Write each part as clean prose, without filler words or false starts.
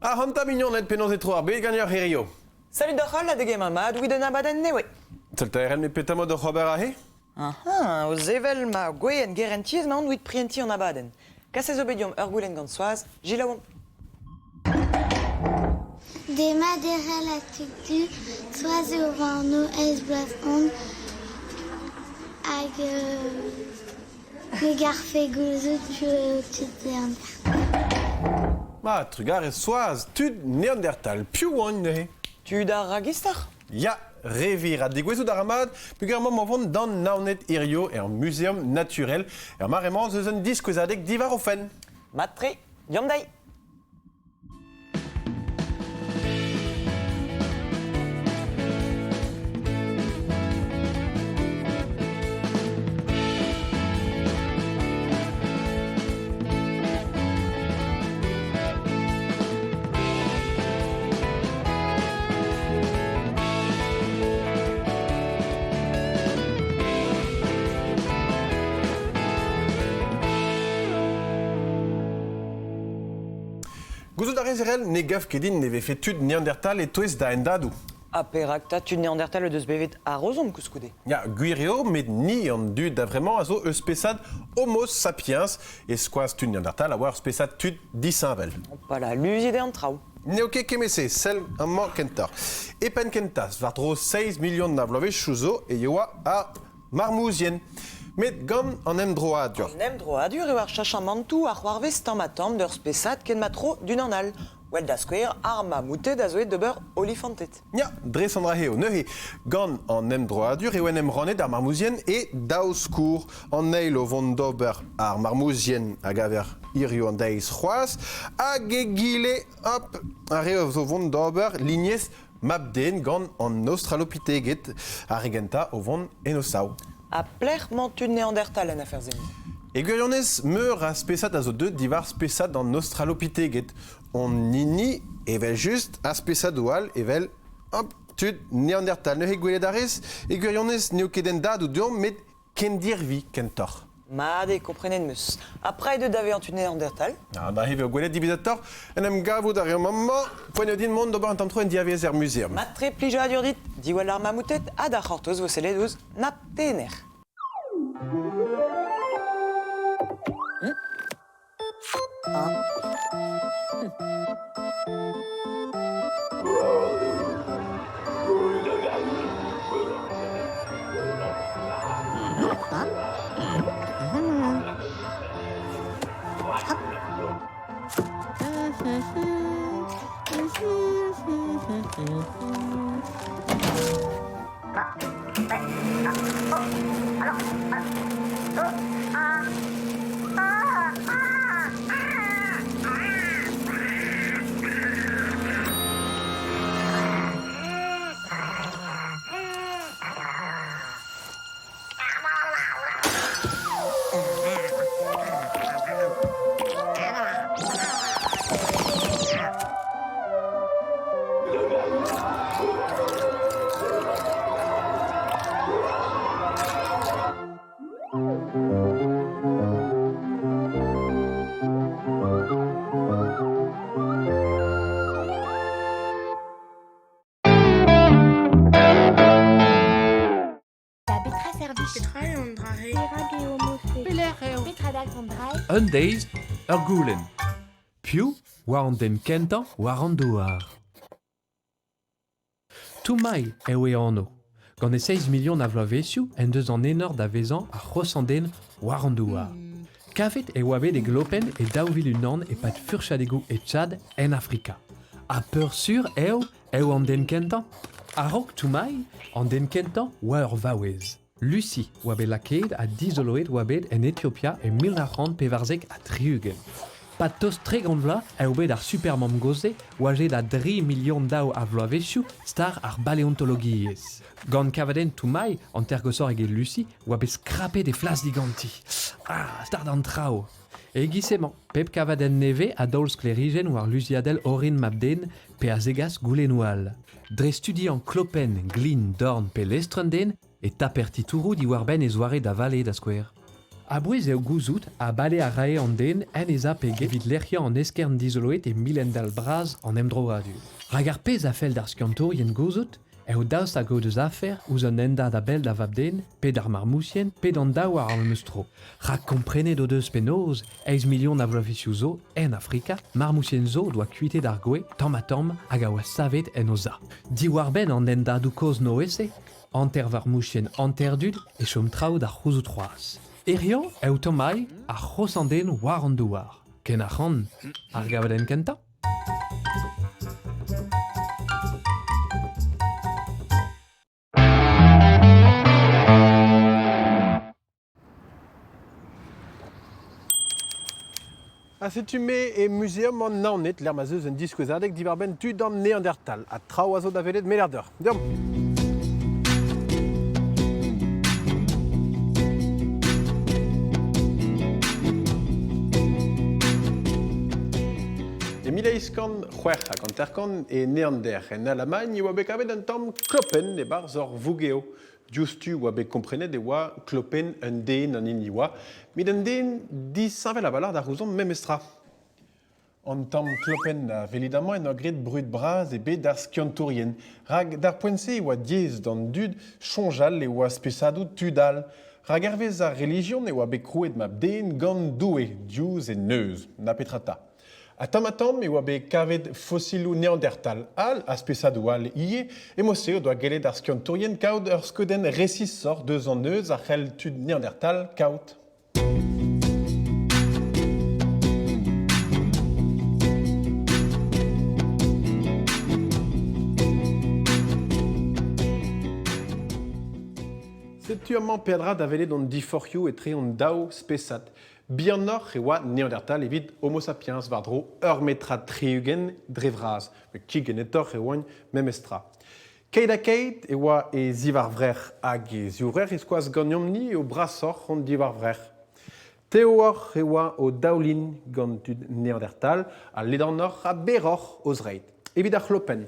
A hanta mignon net penaos e troar bet gagneur Rio. Salut d'Achol, la degem amad, oui de nabaden newe. Zelta eren me petamo de Robert ahe? Aha, o zevel ma gwe en gerentiez ma on ouit prienti an abaden. Kasez obediom ur goulen gant soaz, jilaouam. Dema derel a tuktu, soaz eo varno ez blaz on, hag me garfe gouzout tu an. Ma, trugar e soaz, tud neandertal, piou oan nehe. Tu da ragistar? Ya, revir a degouezou d'aramad, pugerman ma vont dan naonet Rio e an museum naturel, e marrement zeus un diskouezadek divar o fen. Matre, diom dai. Gouzout da rezerel ne gav kedin neve fet tud neandertal e toez da endadou. Aperakta tu neandertal eus bevet a rozom kouskoude. Ya, gwireo met ni an dud da vremañ a zo eus spesad Homo sapiens e skoaz tud neandertal a war spesad tud disinvel. Pala, l'uside an trao. Ne oke kemese, sel an man kentar. Epen kentas, var dro 6 million na vlove chouzo e yoa a marmouzien. Met gant an em dro a dur. Nem dro a dur eo ar chachan mantou ar c'hoarvez tamm d'ur spesad ken matro d'un anal. Wel da skouer ar mamoutet a zoet d'ober olifantet. Ya, dre san heo, neuhe. Gant an em dro a dur eo en em ranet ar marmouzien e daoskour an eil o vont d'ober ar marmouzien a gaver irio an deiz c'hoaz hag e gile, hop, a reo o vont d'ober lignez mabden gant an australopiteget a regenta o vont enosau. A plec'h mantud neandertal en afer zen. E gwirionez meur a spesat a zo deud divar spesat an australopiteget. On nini evel just a spesat oal evel hop, tud neandertal. Neuhe gwelet arez, e gwirionez neo keden dad ou deom met ken dirvi kentor. Made, komprenen meus. Apre de dave an tud neandertal. Da heve o gwelet dibizator, en em gavout ar mamma, poen din mont d'ober an tantro en diavez er museum. Matre plija a dur dit, diwal ar mamoutet a da c'hortoz vo seledouz nap tener. Un deiz ur goulenn. Piv war an den kentan war an douar. Toumai eo e anno. Gant e 6 million a vloavezioù en deus an enor da vezan a c'hosanden war an douar. Kavet e oa bet e glopen e daouvil unan e pat furchadegou e Tchad en Afrika. A peur sur eo an den kentan. A rok toumai an den kentan war ur vaouez. Lucie oa bet laked a dizoloet oa bet en Etiopia e 1900 pevarzek a triugen. Pat tost tre gant vla eo bet ar supermam goze oa jet a 3 million dao a vloavezioù star ar baleontologiez. Gant kavaden toumai an tergosor ege Lucie oa bet skrapet e flas diganti. Star d'an trao. E gisemañ, pep kavaden neve a daol sklerigen war luziadel orin mabden pe a zegas goulenoual. Dre studiant klopen, glin, dorn pe lestrenden e taperti tourou di war ben e zoare da vale da skouer. Abouiz eo gouzout a bale a rae an den en eza pege evit lerc'hiañ an eskern dizoloet e milendal braz an emdroadur. Rag ar pez a fel d'ar skiantorien gouzout, eo daoust a go deus afer ouz an enda da bel da vab den, pe d'ar marmousien, pe d'an daou ar an meustro. Rag komprenet o deus penoz, 11 million a vloavisioù zo en Afrika, marmousien zo doa kuite d'ar goe, tamm a tamm hag a oa savet en o za. Diwar ben an enda dou koz no ese, anter varmousien anterdud e chom traoù d'ar c'houzout c'hoaz. Erian eo tomai ar c'hosanden war an douar. Ken a c'han ar gavaden kenta? A setume e museum an naonet l'er ma zeus un diskouezadeg diwar ben tud an Neandertal, a traoù a zo da velet melerder. Diom. Mileiskan c'hwec'h hag an terkan e Neander en Allemagne oa bet kavet un tamm kloppen e bar zor vougeo. Justu oa bet komprenet e oa kloppen un den an hini oa, mit un den disanvel a valar da rouzon memestra. An tamm kloppen a velidamañ en gret brud braz e bet d'ar skiantorien. Rag d'ar poense oa diez d'an dud chonjal e oa spesadout tudal. Rag ervez ar religion e oa bet krouet mab den gant doue, diouz e neuz, na petrata. A tamm e oa bet kavet fossilou Neandertal al a spesadou al ie e mose o doa gelet ar skiantorien kaout ur skoden resis sor deus an eus ar c'hell tud Neandertal kaout. Setu amañ perdra da velet an diforioù e tre an daou spesat. Bihan e oa Neandertal evit Homo sapiens war dro ur metra treugen dre vraz. Kig en etor e oan memestra. Keit a keit e oa e zivar vrech hag e ziourer e skoaz ganyom ni o brasor an diwar vrech. Teoor e oa o daoulin gant tud Neandertal a ledanor a beror o zreit. Evit ar kloppen.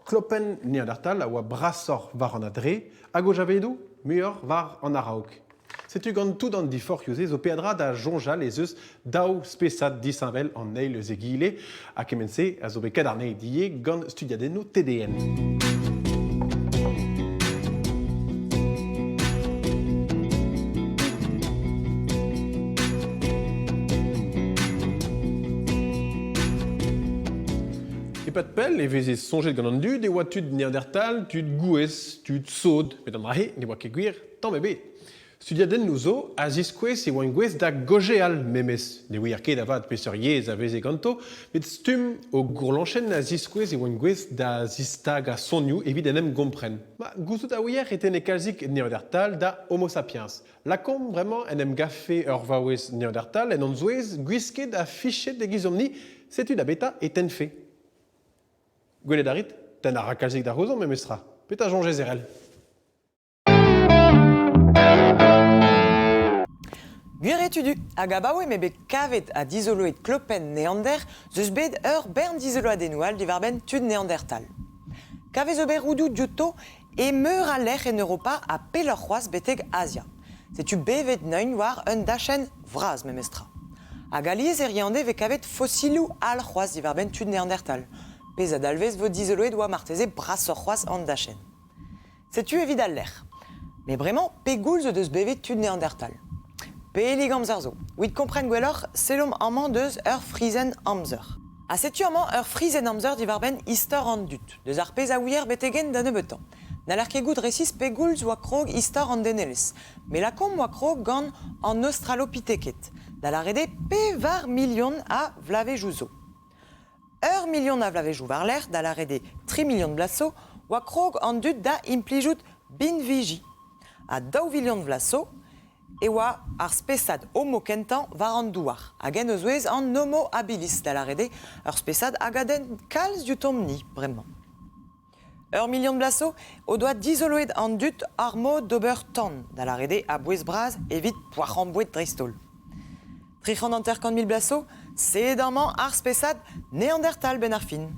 Kloppen Neandertal a oa brasor war an adre hag o javedou muior war an araok. Setu gant tout an diforioù zo peadra da jonjal ez eus daou spesat disanvel an eil eus egile a kemense a zo bet kadarne die gant studiadennoù TDN. E pat pell e veze sonjet gant an dud e oa tud Neandertal, tud gouez, tud sod, met an rahe ne oa ket gwir tamm e bet. Studiadennoù zo a ziskouez e oa un gwez da gojeal memes. Ne ouier ket avad peseur yez a veze ganto, met stum o gourlanchen a ziskouez e oa un gwez da zistag a sonioù evit en em gompren. Gouzout a ouier eten e kalzik Neandertal da Homo sapiens. Lakom bremañ en em gafe ur vaouez Neandertal en an zouez gwisket a fichet de gizom ni setu da beta eten fe. Gwelet a rit, ten a rakalzik da rozon memestra. Pet a jonge zerel. Guretudu, hag abaoe me bet kavet a dizoloet kloppen Neander zeus bet ur bern dizoloadennoù al diwar ben tud Neandertal. Kavez zo bet roudoù dioto e meur a lec'h en Europa a pelor c'hoaz beteg Asia. Setu bevet neuñ war un dachen vraz memestra. Hag aliez eriande ve kavet fossilou al c'hoaz diwar ben tud Neandertal. Pez a dalvez vo dizoloet oa marteze brasor c'hoaz an dachen. Setu evit al lec'h. Me bremañ pegoul zo deus bevet tud Neandertal. Pelig amzer zo. Ouit kompren gwelloc'h selom amañ deus ur frizen amzer. A setu amañ ur frizen amzer diwar ben istor an dut. Deus ar pez a ouier betegen da nebeutañ. N'aler ket gout resis pegoulz oa krog istor an denelez. Me lakom oa krog gant an australopitheket. Da la rede pe var milion a vlavejou zo. Ur milion a vlavejou war l'er da la rede 3 milion blaso oa krog an dut da implijout bin viji. A daou milion vlaso e oa ar spesad homo kentan war an douar. Hag en eus ouez an homo habilis da la rede ur spesad hag aden kalz du tom ni, bremañ. Ur milion blaso o doa dizoloet an dut ar mo d'ober tan da la rede a bouez braz evit poac'han bouet dristol. 350 000 blaso, c'est amañ ar spesad Neandertal ben ar fin.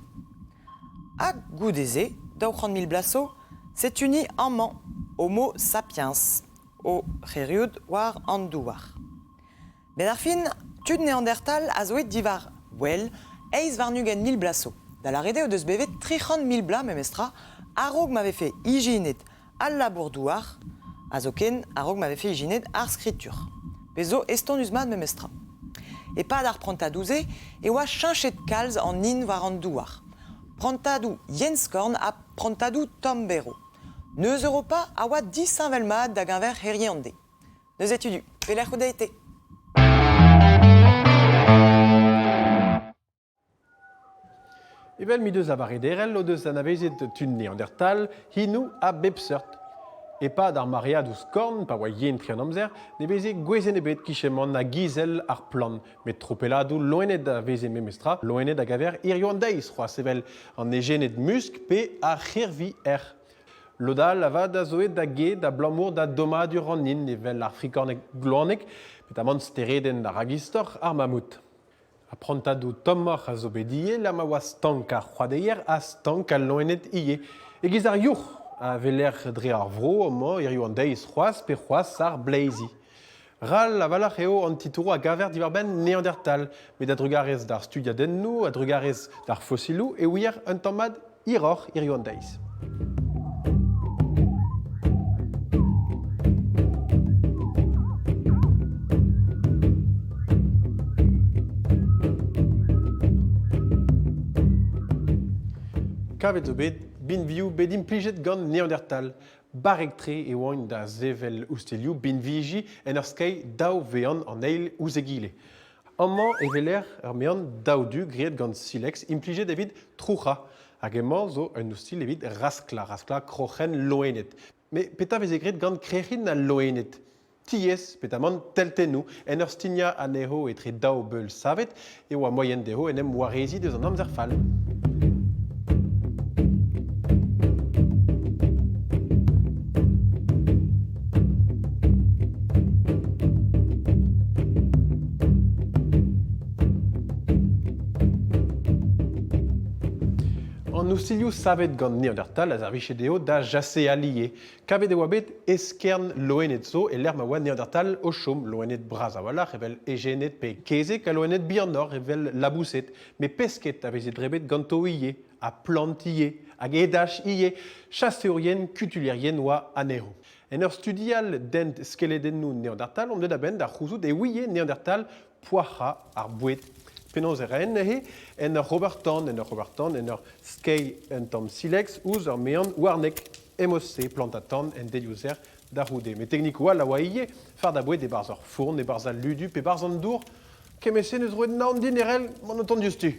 Hag goudeze, 230 000 blaso, c'est uni amañ Homo sapiens, o c'herioù war an douar. Bet ar fin, tud Neandertal a zoet divar well, eiz varnugen 1000 blaso. Da la rede o deus bevet 300.000 bla memestra, a-rog m'avait fait hyginet al labourdouar, a zo ken a-rog m'avait fait hyginet ar skritur. Pezo eston usmad memestra. E pad ar prantadouze, e oa chinchet kalz an nin war an douar. Prantadou Jens Korn a prantadou Tom Bero. Neus Europa a oa 10 saint-velmad da gaver heriande. Neus etudu, peler c'houdeite. Evel mi deus a vare derel o deus an avezet tun Neandertal hinou a bepsert. E pa d'ar mariadoù skorn, pa oa yen tri an amzer, ne beze gwezen ebet kichemant na gizel ar plan. Met tropeladou loenet a veze memestra, loenet a gaver irioan deiz, c'hoaz evel an egenet musk pe a c'hervi Lodal avad a zoet da ge da blamour da domadur an nin, evel ar frikornek gloanek, pet a mant stereden da ragistor ar mamout. A prantadou tommor a zo bedie, la ma oa stank ar c'hoadeier a stank al loenet ie. E giz ar your a veler dre ar vro, omo, irio an deiz c'hoaz, pe c'hoaz ar bleizi. Ral a valach eo an titouro a gaver divar ben Neandertal, met a drugarez d'ar studiadennou, a drugarez d'ar fossilou, e ouier un tammad iror irio an deiz. Kavet zo bet, bin viou bet implijet gant Neandertal. Barek tre e oan da zevel oustelioù bin viji en ur skei daou vean an eil ouzegile. Amman e veler ur mean daou du greet gant silex implijet evit troucha. Hag emañ zo un oustil evit raskla krochen loenet. Me peta vez e greet gant krerin al loenet. Tiez, petamant teltennou, en ur stigna aneho etre daou beul savet, e oa moyen deho en em warezi deus an amzer fall. An oustilioù savet gant Neandertal a zarvichet deo da jase alié. Kavet e oa bet eskern loenet zo e l'er ma oa Neandertal o chom loenet braz a walach evel egenet pe kezek a loenet bianor evel labouset. Me pesket a vezet drebet gant o ie, a plant ie, hag edach ie, chasteurien, kutulierien oa anero. En ur studial dent skeledennou Neandertal, on deud a ben da c'houzout e ouie Neandertal poacha ar bouet. Penaos en ur Robertan, en ur skei en tamm silex, ouz ur mean warnek emose plantatan en deliozer da roude. Me teknikoa la oa ie, far da bouet e barz ur fourn, e barz al ludu, pe barz an dour, kemese neus roet naon dinerel, man o tont justu.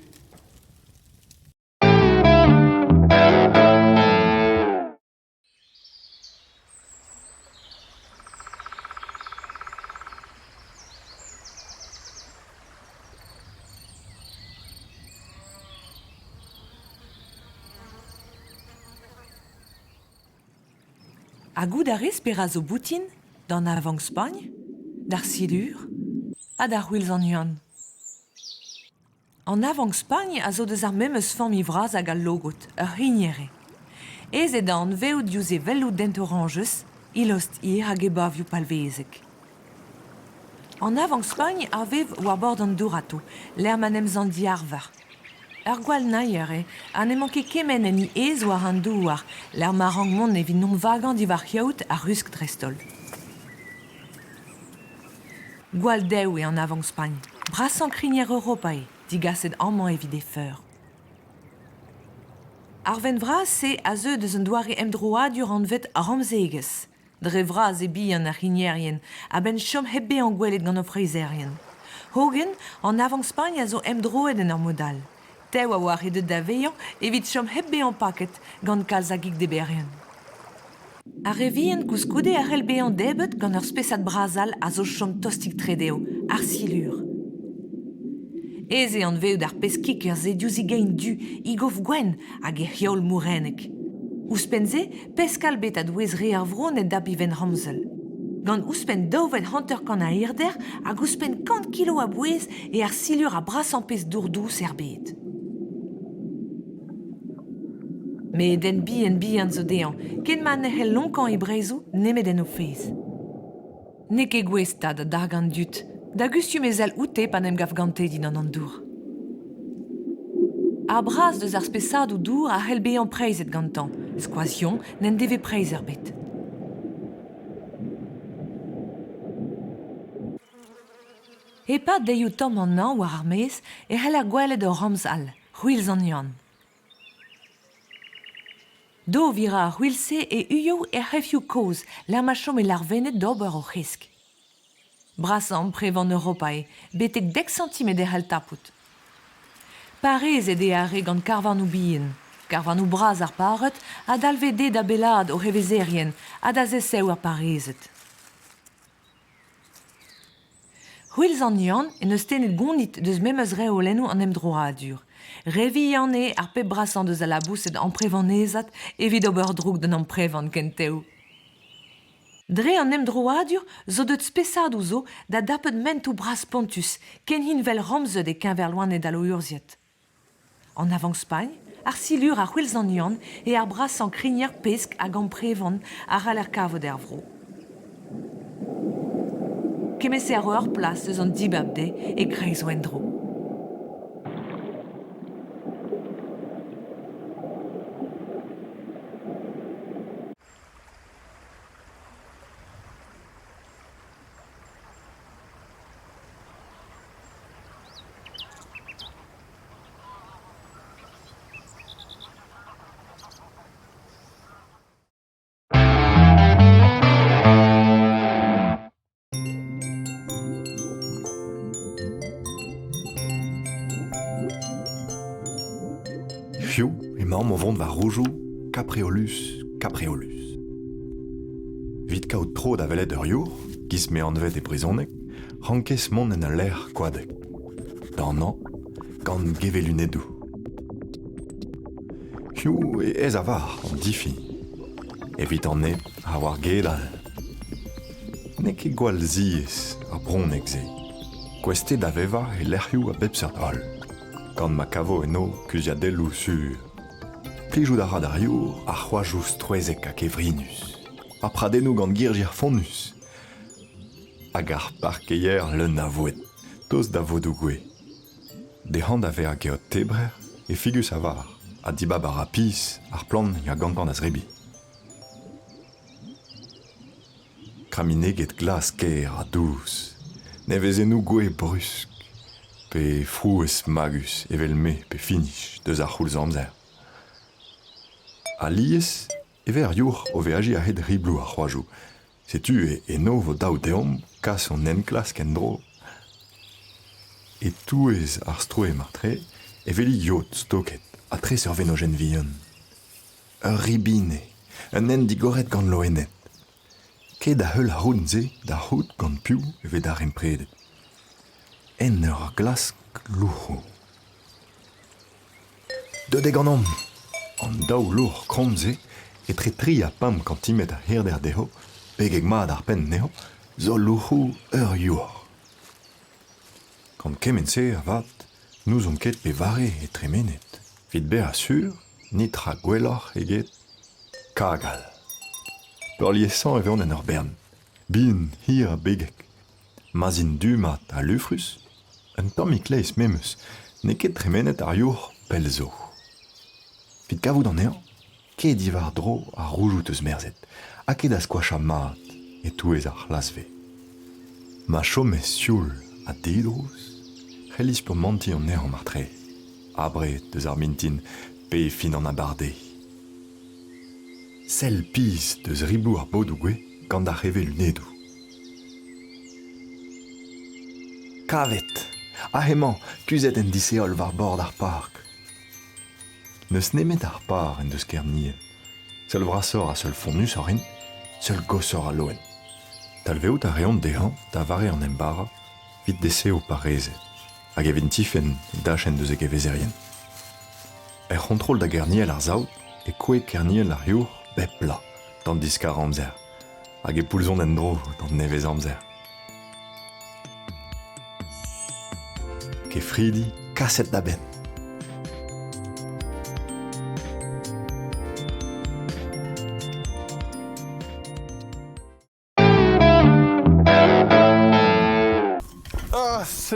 A gout a rez per a zo boutin, d'an avang Spagn, d'ar silur, a d'ar c'hwilz an uan. An avang Spagn a zo deus ar memeus fammi vraz hag al logot, ur c'hiniere. Ez ed an veo diouzhe vellout dent orangeus, ilost ir hag ebavioù palvezek. An avang Spagn a vev war bord an dourato, l'er manem zan di arvar. Ur gwall naier an e manke kemen en i ez war an douar, l'er marang mont evit non vagan divar yaout a rusk drestol. Gwall deu e an avang Spagn, brasan krinier Europa digaset amman evit e feur. Ar ven vraz se a zeu deus un doare emdroadur an vet ramzegez. Dre vraz e bi an ar c'hinierien, a ben chom hebbe an gwelet gant o freizerien. Hogen, an avang Spagn a zo emdroet en ar modal. Tew a oar edet da veillant evit chom hebbe an paket gant kalz a gig deberien. Ar revien kouskoude a c'hell bean debet gant ur spesad brazal a zo chom tostik tredeo, ar silur. Eze an veo d'ar peskik ur zediouzig du, igof gwen hag e c'hiol mourenek. Ouspenze, peskal bet a douez re ar vro net da biven ramzel. Gant ouspen daovet hanter kan a irder hag ouspen 50 kilo a bouez e ar silur a bras an pez dourdous er bet. Me den bi an zo dean, ken ma ne c'hell lonkan e brezou nemet en o fez. Ne ket gwez tad a dargant dut, Da gustium ezel oute panem gav gante din an dour. Ar bras deus ar spesadou dour a c'hell bezañ preizet gantan. Skoazion n'en deve preiz bet. Epa deioù tom an an war ar mez e c'hell ar gwelet ur Romz all, c'hwilz an Yann. Do vira ar c'hwilse e uio e c'hefioù koz, l'ar machom e larvenet d'ober o c'hesk. Brasan prevan Europae, betek 10 cm e c'hell tapout. Parez e de are gant karvanou bihan, karvanou braz ar paret, a dalvede da belad o revezerien, a da zeseu ar parezet. C'hwilz an Yann en eus tenet gonit deus memeus re o lennou an emdroadur. Revi an e ar pep brasan deus a labouset an prevanezat evit ober droug d'un an prevan kenteo. Dre an emdroadur zo deut spesadou zo da dapet mentou bras pontus, ken hin vel romzet e ken ver loan e dalo urziet. En avant Spagne, ar silur ar c'hwilz an Yann e ar brasan krinier pesk hag an prevan ar al er kavod er vro. Kemese ar ur plas eus an dibabde e kreiz wendro. Fiou emañ o vont va roujou capreolus, capreolus. Vit kaout tro da velet ur your, gis me anvet e brizonnek, rankez mont en a l'air koadek. Dan an, gant gevelunedou. Fiou e ez a var an difi. Evit an ep a war gedal. Nek e gwal ziez a bronek ze. Kweste da veva e lerc'hioù a bep seurt Gant ma kavo eno kuziadelou sur. Plijou da rad ar your ar c'hoajouz troezek a kevrinus. A pradennou gant girjir fonnus. Hag ar parkeier leun a voet, tost da vodou gwe. De hand a ver geot tebrer e figus a var, a dibab ar rapis ar plan ya gantan a zrebi. Kramineget glas ker a douz, ne vezenou gwe brusk. Pe frouez magus evel me pe finish deus ar c'houlz amzer. A liez, ever your o veaji a hed riblou ar c'hoajou. Setu eno vo daou deom kas on enklas ken dro. E touez ar stroe martre, eveli yot stoket a tre survenogen vihan. Ur ribine, un en digoret gant loenet. Ket da heul a roun ze da hout gant piou evit ar empredet. En ur glas glouho. Deudeg an om, an daou lour kromze, e tre tri a pam kantimet a herder deho, pegeg mad ar pen neho, zo louho ur your. Kant kemense a vat, nous on ket pe vare e tremenet. Vit be a sur, nitra gwelloc'h eget kagal. Peur liesan e veon en ur bern. Bin, hir a begek. Mazin du mat a lufrus, un tamm ikleiz memeus, ne ket tremenet ar your pel zo. Vit kavout an ean, ket divar dro a roujout eus merzet, ha ket a skouacha mat e touez ar lasve. Ma chom e sioul a didrous, c'hellis po manti an ean martre, abre deus ar mintin pe fin an abardei. Sel piz deus riblou ar bodou gwe gant ar revelunedou. Kavet, a hemañ, kuzet en diseol war bord ar park. Neus nemet ar par en deus ker nien. Seul vrasor a seul fonnus orin, seul gossor a loen. Talveout a reont dehan da vare an embara, vit deseo parezet, hag evin tifen dachen deus ege vezerien. Contrôle da gerniel ar zaout e koe kerniel ar your bep la, dan diskar amzer, hag e poulzon en dro dan nevez amzer. Ke fridi, kaset da ben.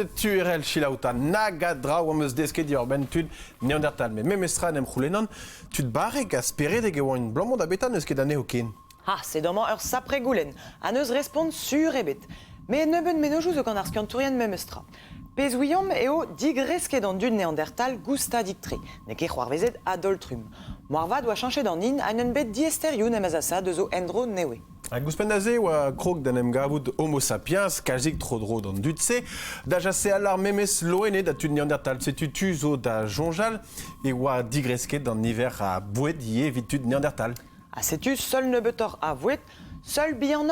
tu erel chilauta nagadra ou ameus desket di ur bentud Néandertal. Mais même estra nem choulenan, tu te barre gaspéré de geoin blamont d'abetan eus ket ane hokin. Ah, c'est dommant ur sapre goulen. A neus respond sur ebet. Mais ne ben menojou zo gant ar skiantourien memestra. Pez ouiom eo digresket an dud Néandertal gousta dictre. Ne ket c'hoarvezet adoltrum. Moarva doit changer d'an in an un bet diesterioù nemaz a sa de zo endro newe. A gouspendaze oa krog d'an em gavout Homo sapiens, kazik tro dro d'an dud se, da jase alar memes loene da tud Néandertal. Se tu zo da jonjal e oa digresket d'an niver a boued ie vit tud Néandertal. A setu seul ne betor a vouet, seul bihan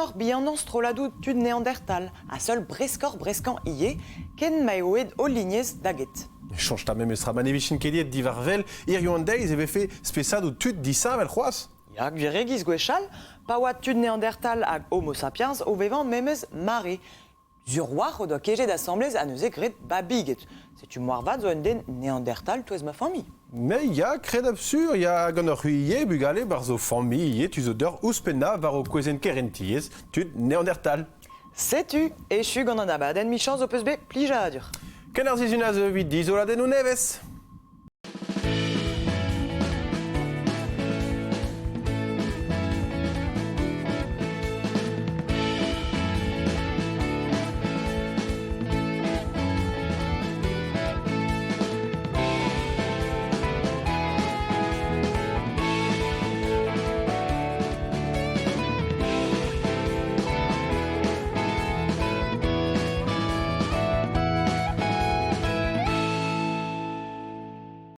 stroladou tud Néandertal, a seul breskan ie, ken maeoed o lignez daget. Change ta memes ramanevichin kediet divarvel, irion deiz eve fe spesad ou tud disa vel c'hoaz. Yak viregiz gwechal, pa oa tud Néandertal hag Homo sapiens o vevan memez mare. Zur war o doa kejet assemblez a neuze gret babiget. Setu moarvat zo en den Néandertal toez ma famille. Mais ya kred absur, ya gant ur huie bugale bar zo famille ie tu zo d'ur ouspenna var o kwezen kerentiez tud Néandertal. Setu, echu gant an abadenn michans o peus bet plija a dur. Ken ar zizunaz evit dizoladenn o nevez.